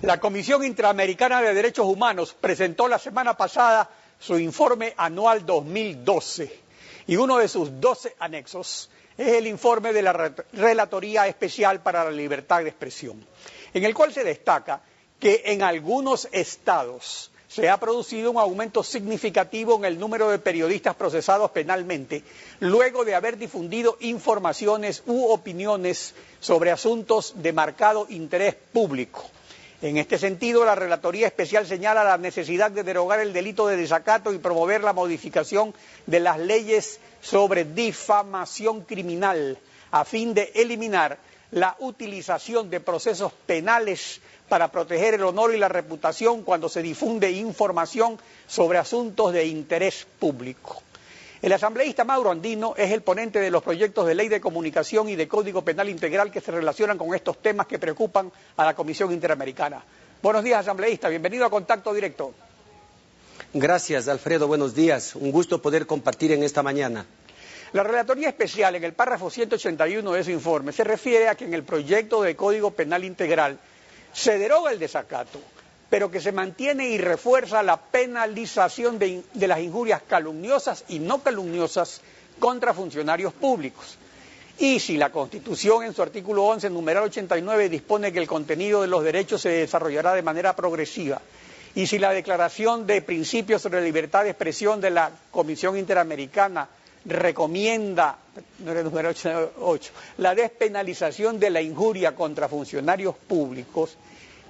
La Comisión Interamericana de Derechos Humanos presentó la semana pasada su informe anual 2012 y uno de sus 12 anexos es el informe de la Relatoría Especial para la Libertad de Expresión, en el cual se destaca que en algunos estados se ha producido un aumento significativo en el número de periodistas procesados penalmente, luego de haber difundido informaciones u opiniones sobre asuntos de marcado interés público. En este sentido, la Relatoría Especial señala la necesidad de derogar el delito de desacato y promover la modificación de las leyes sobre difamación criminal, a fin de eliminar la utilización de procesos penales para proteger el honor y la reputación cuando se difunde información sobre asuntos de interés público. El asambleísta Mauro Andino es el ponente de los proyectos de ley de comunicación y de Código Penal Integral que se relacionan con estos temas que preocupan a la Comisión Interamericana. Buenos días, asambleísta. Bienvenido a Contacto Directo. Gracias, Alfredo. Buenos días. Un gusto poder compartir en esta mañana. La Relatoría Especial, en el párrafo 181 de su informe, se refiere a que en el proyecto de Código Penal Integral se deroga el desacato, pero que se mantiene y refuerza la penalización de las injurias calumniosas y no calumniosas contra funcionarios públicos. Y si la Constitución en su artículo 11, numeral 89, dispone que el contenido de los derechos se desarrollará de manera progresiva, y si la Declaración de Principios sobre la Libertad de Expresión de la Comisión Interamericana recomienda, número 88, la despenalización de la injuria contra funcionarios públicos,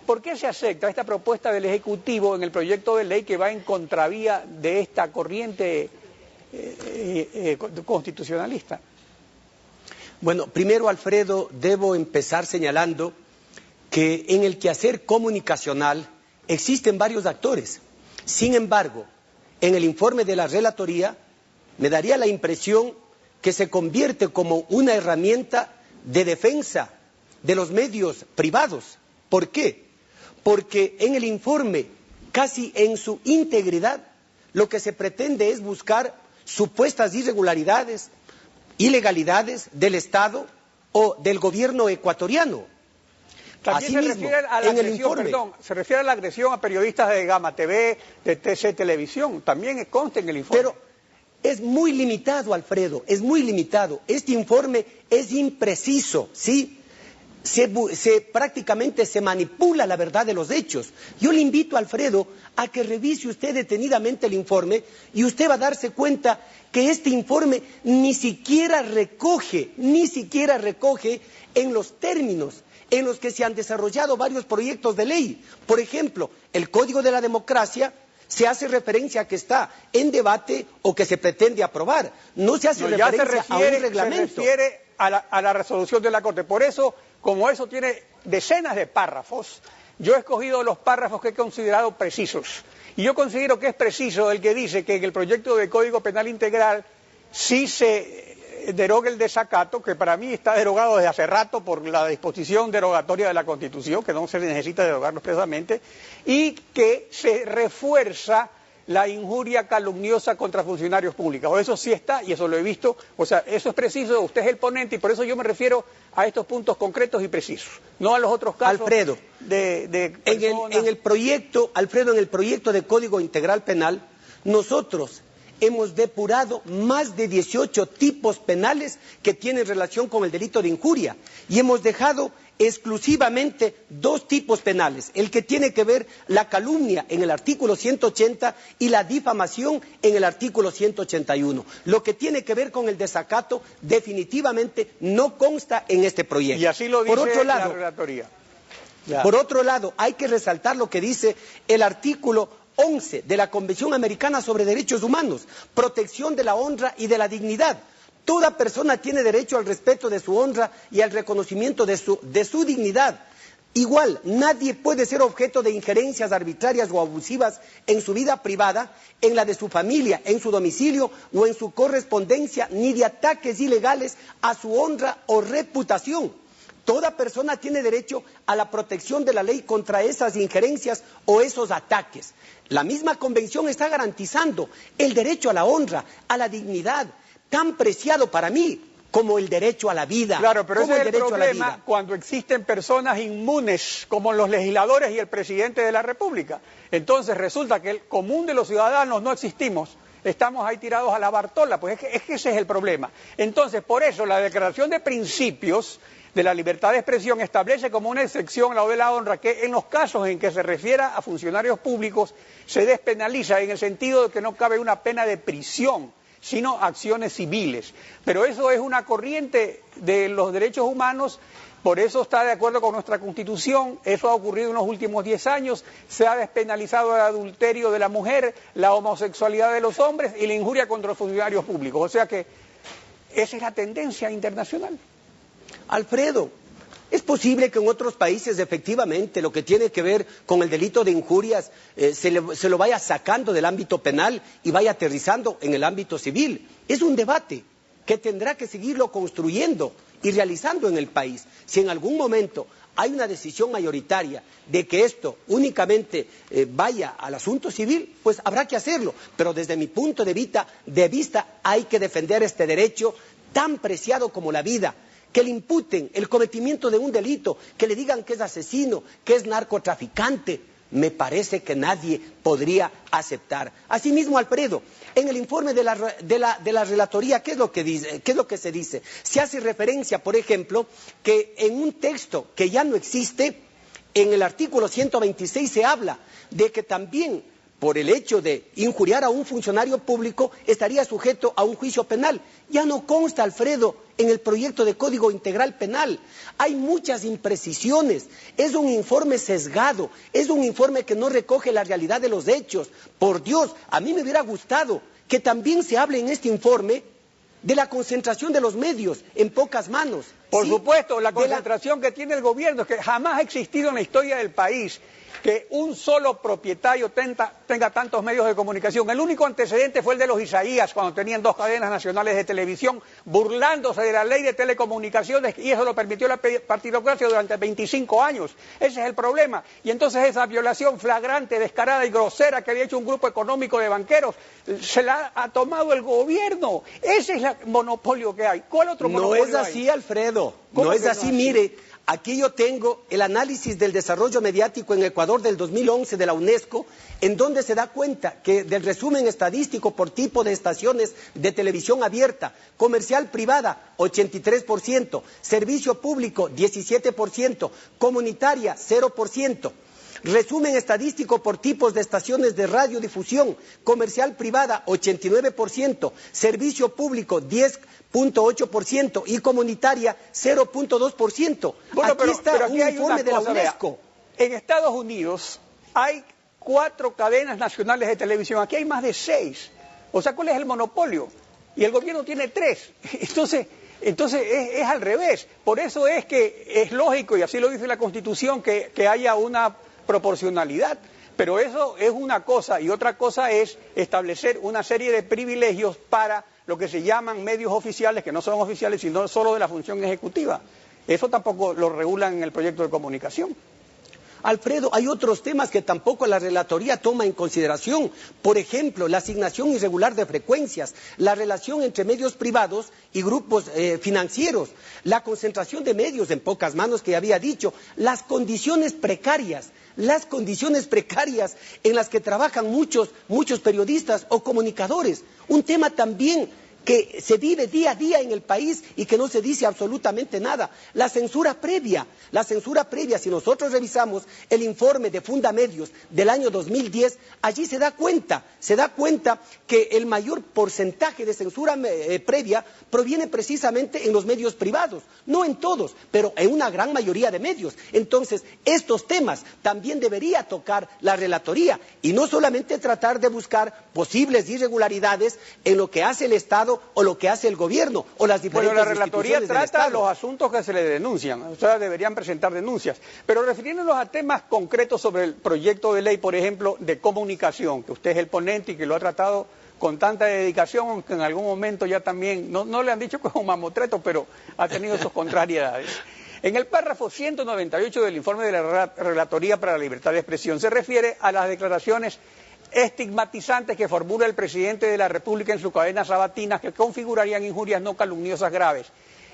¿por qué se acepta esta propuesta del Ejecutivo en el proyecto de ley que va en contravía de esta corriente constitucionalista? Bueno, primero, Alfredo, debo empezar señalando que en el quehacer comunicacional existen varios actores. Sin embargo, en el informe de la Relatoría me daría la impresión que se convierte como una herramienta de defensa de los medios privados. ¿Por qué? Porque en el informe, casi en su integridad, lo que se pretende es buscar supuestas irregularidades, ilegalidades del Estado o del gobierno ecuatoriano. También se refiere a la agresión, perdón, se refiere a la agresión a periodistas de Gama TV, de TC Televisión, también consta en el informe. Pero es muy limitado, Alfredo, es muy limitado. Este informe es impreciso, ¿sí? Prácticamente se manipula la verdad de los hechos. Yo le invito, Alfredo, a que revise usted detenidamente el informe y usted va a darse cuenta que este informe ni siquiera recoge en los términos en los que se han desarrollado varios proyectos de ley. Por ejemplo, el Código de la Democracia se hace referencia a que está en debate o que se pretende aprobar. No se hace referencia a un reglamento. Se refiere a la resolución de la Corte. Por eso, como eso tiene decenas de párrafos, yo he escogido los párrafos que he considerado precisos. Y yo considero que es preciso el que dice que en el proyecto de Código Penal Integral sí se deroga el desacato, que para mí está derogado desde hace rato por la disposición derogatoria de la Constitución, que no se necesita derogarlo expresamente, y que se refuerza la injuria calumniosa contra funcionarios públicos. O eso sí está, y eso lo he visto, o sea, eso es preciso, usted es el ponente, y por eso yo me refiero a estos puntos concretos y precisos, no a los otros casos. Alfredo, en el proyecto de Código Integral Penal, nosotros hemos depurado más de 18 tipos penales que tienen relación con el delito de injuria y hemos dejado exclusivamente 2 tipos penales, el que tiene que ver la calumnia en el artículo 180 y la difamación en el artículo 181. Lo que tiene que ver con el desacato definitivamente no consta en este proyecto. Y así lo dice la Relatoría. Por otro lado, hay que resaltar lo que dice el artículo 11 de la Convención Americana sobre Derechos Humanos, protección de la honra y de la dignidad. Toda persona tiene derecho al respeto de su honra y al reconocimiento de su dignidad. Igual, nadie puede ser objeto de injerencias arbitrarias o abusivas en su vida privada, en la de su familia, en su domicilio o en su correspondencia, ni de ataques ilegales a su honra o reputación. Toda persona tiene derecho a la protección de la ley contra esas injerencias o esos ataques. La misma convención está garantizando el derecho a la honra, a la dignidad, tan preciado para mí como el derecho a la vida. Claro, pero como ese es el derecho a la problema vida. cuando existen personas inmunes como los legisladores y el presidente de la República. Entonces resulta que el común de los ciudadanos no existimos. Estamos ahí tirados a la Bartola, pues es que ese es el problema. Entonces, por eso la Declaración de Principios de la Libertad de Expresión establece como una excepción la de la honra que en los casos en que se refiera a funcionarios públicos se despenaliza en el sentido de que no cabe una pena de prisión, sino acciones civiles. Pero eso es una corriente de los derechos humanos, por eso está de acuerdo con nuestra Constitución, eso ha ocurrido en los últimos 10 años, se ha despenalizado el adulterio de la mujer, la homosexualidad de los hombres y la injuria contra los funcionarios públicos. O sea que esa es la tendencia internacional. Alfredo, es posible que en otros países efectivamente lo que tiene que ver con el delito de injurias se lo vaya sacando del ámbito penal y vaya aterrizando en el ámbito civil. Es un debate que tendrá que seguirlo construyendo y realizando en el país. Si en algún momento hay una decisión mayoritaria de que esto únicamente vaya al asunto civil, pues habrá que hacerlo. Pero desde mi punto de vista hay que defender este derecho tan preciado como la vida. Que le imputen el cometimiento de un delito, que le digan que es asesino, que es narcotraficante, me parece que nadie podría aceptar. Asimismo, Alfredo, en el informe de la relatoría, ¿qué es lo que dice? ¿Qué es lo que se dice? Se hace referencia, por ejemplo, que en un texto que ya no existe, en el artículo 126 se habla de que también por el hecho de injuriar a un funcionario público estaría sujeto a un juicio penal. Ya no consta, Alfredo, en el proyecto de Código Integral Penal. Hay muchas imprecisiones, es un informe sesgado, es un informe que no recoge la realidad de los hechos. Por Dios, a mí me hubiera gustado que también se hable en este informe de la concentración de los medios en pocas manos. Por ¿sí? supuesto, la concentración que tiene el gobierno, es que jamás ha existido en la historia del país que un solo propietario tenga tantos medios de comunicación. El único antecedente fue el de los Isaías, cuando tenían 2 cadenas nacionales de televisión, burlándose de la ley de telecomunicaciones, y eso lo permitió la partidocracia durante 25 años. Ese es el problema. Y entonces esa violación flagrante, descarada y grosera que había hecho un grupo económico de banqueros, se la ha tomado el gobierno. Ese es el monopolio que hay. ¿Cuál otro monopolio hay? No es así, Alfredo. No es así, mire. Aquí yo tengo el análisis del desarrollo mediático en Ecuador del 2011 de la UNESCO, en donde se da cuenta que del resumen estadístico por tipo de estaciones de televisión abierta, comercial privada 83%, servicio público 17%, comunitaria 0%. Resumen estadístico por tipos de estaciones de radiodifusión, comercial privada 89%, servicio público 10.8% y comunitaria 0.2%. Bueno, aquí está un informe de la UNESCO. En Estados Unidos hay 4 cadenas nacionales de televisión, aquí hay más de 6. O sea, ¿cuál es el monopolio? Y el gobierno tiene 3. Entonces es al revés. Por eso es que es lógico, y así lo dice la Constitución, que haya una proporcionalidad, pero eso es una cosa, y otra cosa es establecer una serie de privilegios para lo que se llaman medios oficiales, que no son oficiales, sino solo de la función ejecutiva. Eso tampoco lo regulan en el proyecto de comunicación. Alfredo, hay otros temas que tampoco la relatoría toma en consideración. Por ejemplo, la asignación irregular de frecuencias, la relación entre medios privados y grupos financieros, la concentración de medios en pocas manos que había dicho, las condiciones precarias en las que trabajan muchos periodistas o comunicadores. Un tema también que se vive día a día en el país y que no se dice absolutamente nada. La censura previa, si nosotros revisamos el informe de Fundamedios del año 2010, allí se da cuenta que el mayor porcentaje de censura previa proviene precisamente en los medios privados, no en todos, pero en una gran mayoría de medios. Entonces, estos temas también debería tocar la relatoría y no solamente tratar de buscar posibles irregularidades en lo que hace el Estado o lo que hace el gobierno o las diferentes instituciones del Estado. Bueno, la relatoría trata los asuntos que se le denuncian, o sea, deberían presentar denuncias. Pero refiriéndonos a temas concretos sobre el proyecto de ley, por ejemplo, de comunicación, que usted es el ponente y que lo ha tratado con tanta dedicación, aunque en algún momento ya también, no le han dicho que es un mamotreto, pero ha tenido sus contrariedades. En el párrafo 198 del informe de la Relatoría para la Libertad de Expresión se refiere a las declaraciones estigmatizantes que formula el presidente de la República en sus cadenas sabatinas que configurarían injurias no calumniosas graves.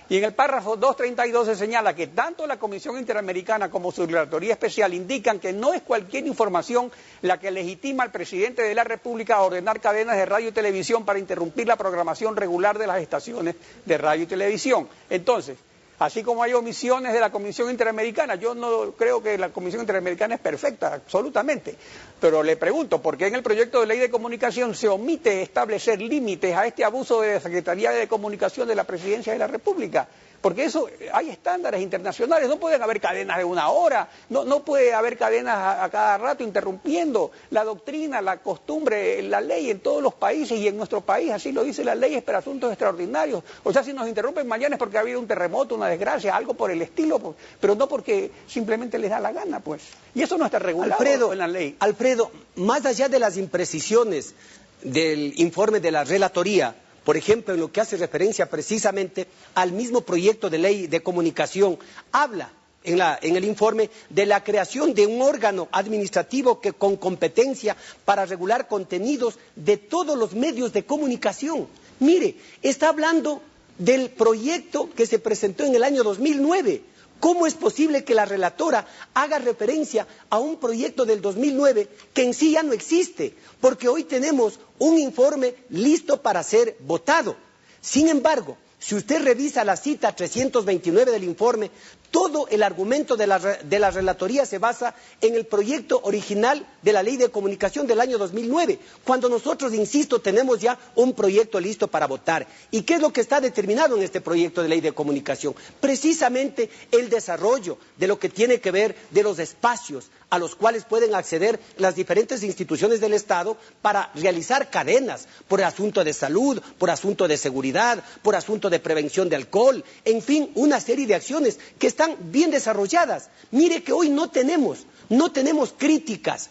Y en el párrafo 232 se señala que tanto la Comisión Interamericana como su Relatoría Especial indican que no es cualquier información la que legitima al presidente de la República a ordenar cadenas de radio y televisión para interrumpir la programación regular de las estaciones de radio y televisión. Entonces, así como hay omisiones de la Comisión Interamericana, yo no creo que la Comisión Interamericana es perfecta, absolutamente, pero le pregunto, ¿por qué en el proyecto de ley de comunicación se omite establecer límites a este abuso de la Secretaría de Comunicación de la Presidencia de la República? Porque eso, hay estándares internacionales, no pueden haber cadenas de una hora, no puede haber cadenas a cada rato interrumpiendo la doctrina, la costumbre, la ley en todos los países y en nuestro país, así lo dice la ley, es para asuntos extraordinarios. O sea, si nos interrumpen mañana es porque ha habido un terremoto, una desgracia, algo por el estilo, pero no porque simplemente les da la gana, pues. Y eso no está regulado en la ley. Alfredo, más allá de las imprecisiones del informe de la relatoría, por ejemplo, en lo que hace referencia precisamente al mismo proyecto de ley de comunicación, habla en el informe de la creación de un órgano administrativo que con competencia para regular contenidos de todos los medios de comunicación. Mire, está hablando del proyecto que se presentó en el año 2009. ¿Cómo es posible que la relatora haga referencia a un proyecto del 2009 que en sí ya no existe? Porque hoy tenemos un informe listo para ser votado. Sin embargo, si usted revisa la cita 329 del informe, todo el argumento de la relatoría se basa en el proyecto original de la Ley de Comunicación del año 2009, cuando nosotros, insisto, tenemos ya un proyecto listo para votar. ¿Y qué es lo que está determinado en este proyecto de Ley de Comunicación? Precisamente el desarrollo de lo que tiene que ver de los espacios a los cuales pueden acceder las diferentes instituciones del Estado para realizar cadenas por asunto de salud, por asunto de seguridad, por asunto de prevención de alcohol, en fin, una serie de acciones que están bien desarrolladas. Mire que hoy no tenemos críticas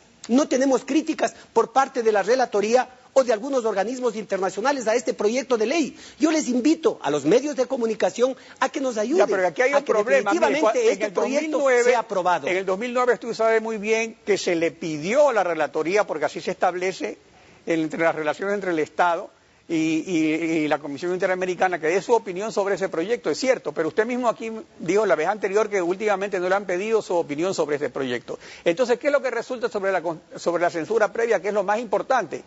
por parte de la relatoría o de algunos organismos internacionales a este proyecto de ley. Yo les invito a los medios de comunicación a que nos ayuden, pero aquí hay un problema. Definitivamente este proyecto sea aprobado. En el 2009 usted sabe muy bien que se le pidió a la relatoría, porque así se establece entre las relaciones entre el Estado y la Comisión Interamericana, que dé su opinión sobre ese proyecto, es cierto, pero usted mismo aquí dijo la vez anterior que últimamente no le han pedido su opinión sobre ese proyecto. Entonces, ¿qué es lo que resulta sobre la censura previa, que es lo más importante?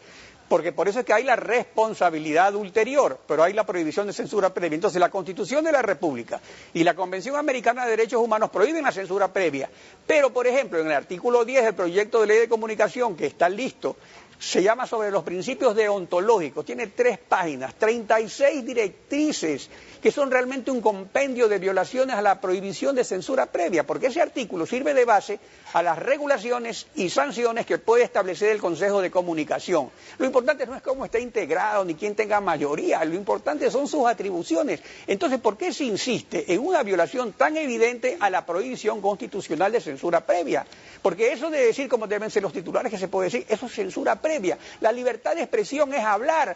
Porque por eso es que hay la responsabilidad ulterior, pero hay la prohibición de censura previa. Entonces, la Constitución de la República y la Convención Americana de Derechos Humanos prohíben la censura previa. Pero, por ejemplo, en el artículo 10 del proyecto de ley de comunicación, que está listo, se llama sobre los principios deontológicos, tiene 3 páginas, 36 directrices, que son realmente un compendio de violaciones a la prohibición de censura previa, porque ese artículo sirve de base a las regulaciones y sanciones que puede establecer el Consejo de Comunicación. Lo importante no es cómo está integrado ni quién tenga mayoría, lo importante son sus atribuciones. Entonces, ¿por qué se insiste en una violación tan evidente a la prohibición constitucional de censura previa? Porque eso de decir como deben ser los titulares que se puede decir, eso es censura previa. La libertad de expresión es hablar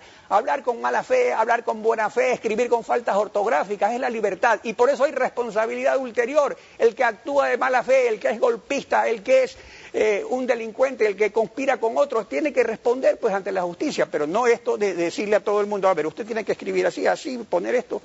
con mala fe, hablar con buena fe, escribir con faltas ortográficas, es la libertad. Y por eso hay responsabilidad ulterior. El que actúa de mala fe, el que es golpista, el que es un delincuente, el que conspira con otros, tiene que responder pues ante la justicia, pero no esto de decirle a todo el mundo, a ver, usted tiene que escribir así, poner esto.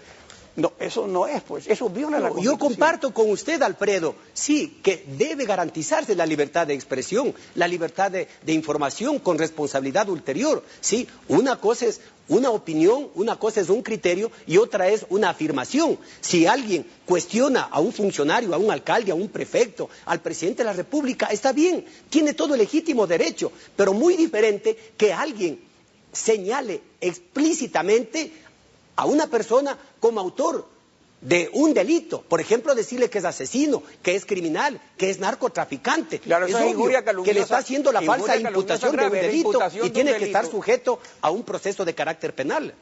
No, eso no es, pues, eso viola la Constitución. Yo comparto con usted, Alfredo, sí, que debe garantizarse la libertad de expresión, la libertad de información con responsabilidad ulterior, sí. Una cosa es una opinión, una cosa es un criterio y otra es una afirmación. Si alguien cuestiona a un funcionario, a un alcalde, a un prefecto, al presidente de la República, está bien, tiene todo el legítimo derecho, pero muy diferente que alguien señale explícitamente a una persona como autor de un delito, por ejemplo, decirle que es asesino, que es criminal, que es narcotraficante. Claro, es obvio que le está haciendo la falsa imputación de un delito y tiene que estar sujeto a un proceso de carácter penal.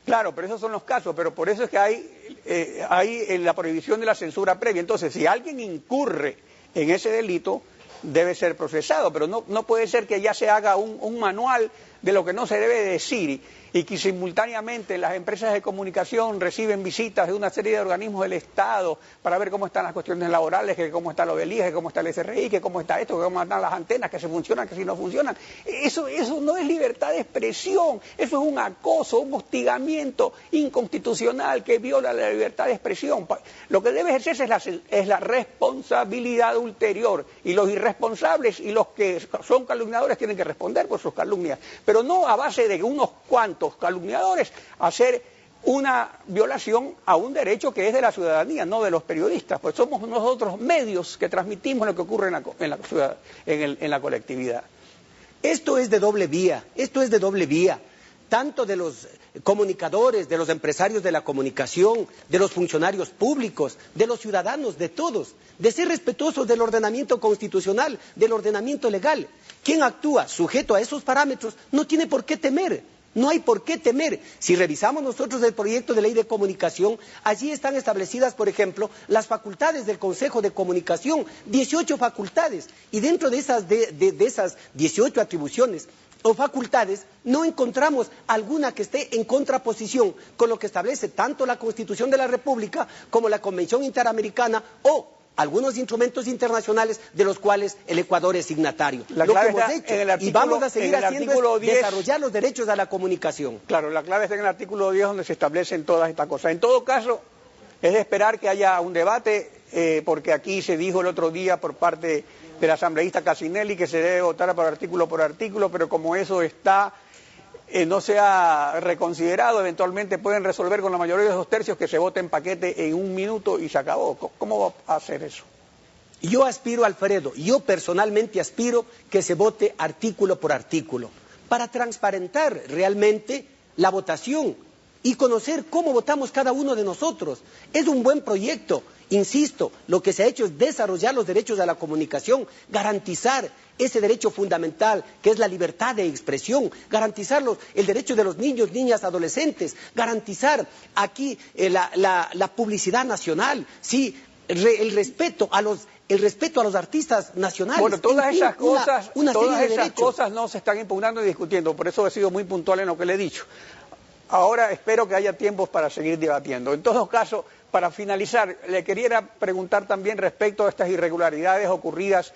Claro, pero esos son los casos, pero por eso es que hay la prohibición de la censura previa. Entonces, si alguien incurre en ese delito, debe ser procesado, pero no puede ser que ya se haga un manual de lo que no se debe decir y que simultáneamente las empresas de comunicación reciben visitas de una serie de organismos del Estado para ver cómo están las cuestiones laborales, que cómo está lo del IES, que cómo está el SRI, que cómo está esto, que cómo están las antenas, que si funcionan, que si no funcionan. Eso no es libertad de expresión, eso es un acoso, un hostigamiento inconstitucional que viola la libertad de expresión. Lo que debe ejercerse es la responsabilidad ulterior, y los irresponsables y los que son calumniadores tienen que responder por sus calumnias, pero no a base de unos cuantos calumniadores hacer una violación a un derecho que es de la ciudadanía, no de los periodistas, pues somos nosotros medios que transmitimos lo que ocurre en la colectividad. Esto es de doble vía, tanto de los comunicadores, de los empresarios de la comunicación, de los funcionarios públicos, de los ciudadanos, de todos, de ser respetuosos del ordenamiento constitucional, del ordenamiento legal. Quien actúa sujeto a esos parámetros no tiene por qué temer. No hay por qué temer. Si revisamos nosotros el proyecto de ley de comunicación, allí están establecidas, por ejemplo, las facultades del Consejo de Comunicación, 18 facultades, y dentro de esas 18 atribuciones o facultades no encontramos alguna que esté en contraposición con lo que establece tanto la Constitución de la República como la Convención Interamericana o algunos instrumentos internacionales de los cuales el Ecuador es signatario. Lo que hemos hecho, y vamos a seguir haciendo, es desarrollar los derechos a la comunicación. Claro, la clave está en el artículo 10 donde se establecen todas estas cosas. En todo caso, es de esperar que haya un debate, porque aquí se dijo el otro día por parte del asambleísta Casinelli que se debe votar por artículo, pero como eso está... no se ha reconsiderado, eventualmente pueden resolver con la mayoría de los 2/3 que se vote en paquete en 1 minuto y se acabó. ¿Cómo va a hacer eso? Yo aspiro, Alfredo, yo personalmente aspiro que se vote artículo por artículo, para transparentar realmente la votación y conocer cómo votamos cada uno de nosotros. Es un buen proyecto, insisto, lo que se ha hecho es desarrollar los derechos de la comunicación, garantizar ese derecho fundamental que es la libertad de expresión, garantizar el derecho de los niños, niñas, adolescentes, garantizar aquí la publicidad nacional, sí, el respeto a los artistas nacionales. Bueno, todas esas cosas no se están impugnando y discutiendo, por eso he sido muy puntual en lo que le he dicho. Ahora espero que haya tiempos para seguir debatiendo. En todo caso, para finalizar, le quería preguntar también respecto a estas irregularidades ocurridas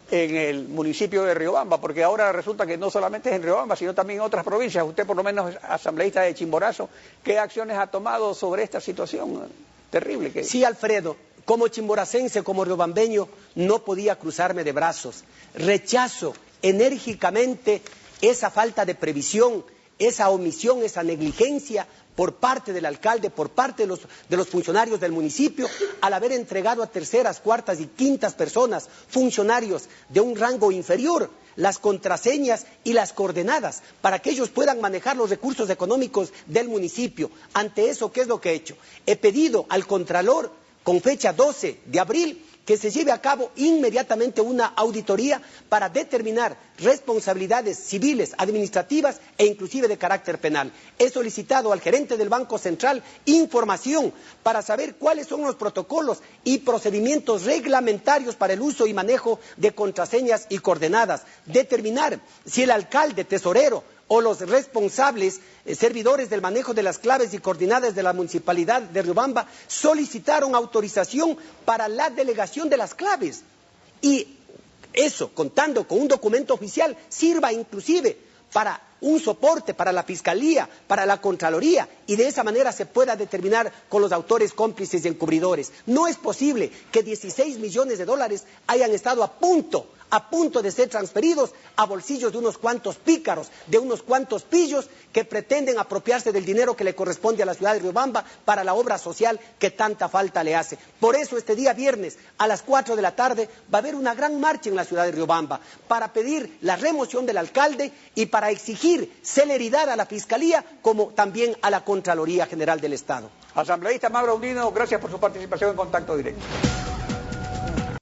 en el municipio de Riobamba, porque ahora resulta que no solamente es en Riobamba, sino también en otras provincias. Usted por lo menos es asambleísta de Chimborazo. ¿Qué acciones ha tomado sobre esta situación terrible que... Sí, Alfredo, como chimboracense, como riobambeño, no podía cruzarme de brazos. Rechazo enérgicamente esa falta de previsión, esa omisión, esa negligencia por parte del alcalde, por parte de los funcionarios del municipio, al haber entregado a terceras, cuartas y quintas personas, funcionarios de un rango inferior, las contraseñas y las coordenadas para que ellos puedan manejar los recursos económicos del municipio. Ante eso, ¿qué es lo que he hecho? He pedido al Contralor, con fecha 12 de abril, que se lleve a cabo inmediatamente una auditoría para determinar responsabilidades civiles, administrativas e inclusive de carácter penal. He solicitado al gerente del Banco Central información para saber cuáles son los protocolos y procedimientos reglamentarios para el uso y manejo de contraseñas y coordenadas, determinar si el alcalde, tesorero o los responsables servidores del manejo de las claves y coordenadas de la Municipalidad de Riobamba solicitaron autorización para la delegación de las claves. Y eso, contando con un documento oficial, sirva inclusive para un soporte para la Fiscalía, para la Contraloría, y de esa manera se pueda determinar con los autores, cómplices y encubridores. No es posible que 16 millones de dólares hayan estado a punto de ser transferidos a bolsillos de unos cuantos pícaros, de unos cuantos pillos que pretenden apropiarse del dinero que le corresponde a la ciudad de Riobamba para la obra social que tanta falta le hace. Por eso este día viernes a las 4 de la tarde va a haber una gran marcha en la ciudad de Riobamba para pedir la remoción del alcalde y para exigir celeridad a la Fiscalía como también a la Contraloría General del Estado. Asambleísta Mauro Audino, gracias por su participación en Contacto Directo.